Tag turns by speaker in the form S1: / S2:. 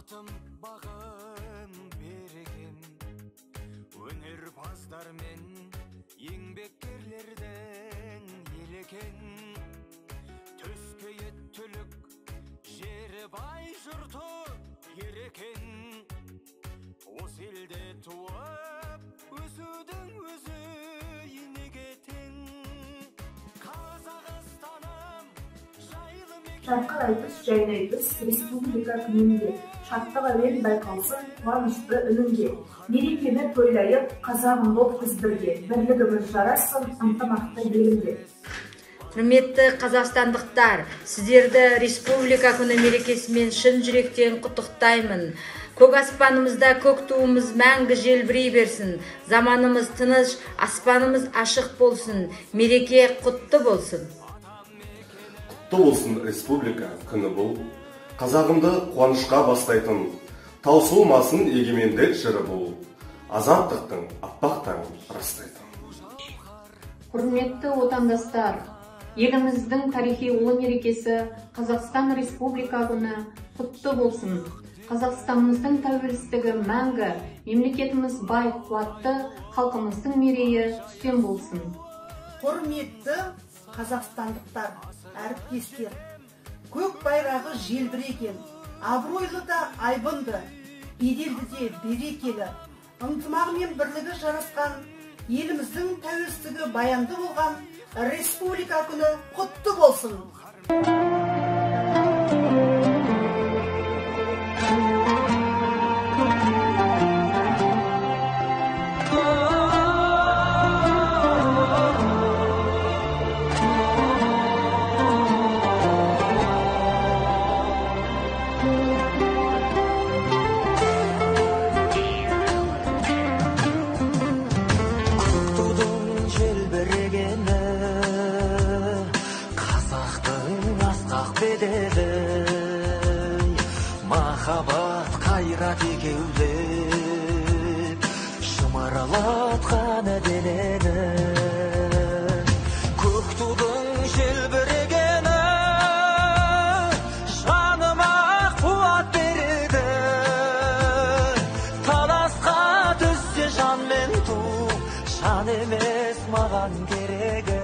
S1: Бақытым бағым берген өнерпаздар мен еңбеккерлердің елекен төскейі түлік жері бай жұрты ерекен осы елде туып өсудің өзі неге тең Қазақстаным жайлы мекен
S2: Шарқар айтыс, жайын айтыс, республика күнінде шаттық әуен байқалсын қуанышты үнінде. Мерекені тойлайып, қазағым боп біз бірге, бірлігіміз жарассын ынтымақты елінде.
S3: Құрметті қазақстандықтар, сіздерді республика күні мерекесімен шын жүректен құттықтаймын. Көк аспанымызда көк туымыз мәңгі желбірей берсін. Заманымыз тыныш, аспанымыз ашық болсын. Мереке құтты болсын.
S4: Құтты болсын республика күні бұл. Қазағымды қуанышқа бастайтын, таусылмасын егемендік жыры бұл. Азаттықтың аппақ таңын растайтын.
S5: Құрметті отандастар, еліміздің тарихи ұлы мерекесі Қазақстан Республика күні құтты болсын. Қазақстанымыздың тәуелсіздігі мәңгі, мемлекетіміз бай қуатты, халқымыздың мерейі үстем болсын.
S6: Құрметті қазақстандықтар, әріптестер, көк байрағы желбіреген, абыройлы да айбынды, беделді де берекелі, ынтымағы мен бірлігі жарасқан, еліміздің тәуелсіздігі баянды болған республика күні құтты болсын.
S1: Махаббат қайрат екеулеп шымаралатқан денені көк тудың желбірегені жаныма қуат береді таласқа түссе жан мен ту жан емес маған керегі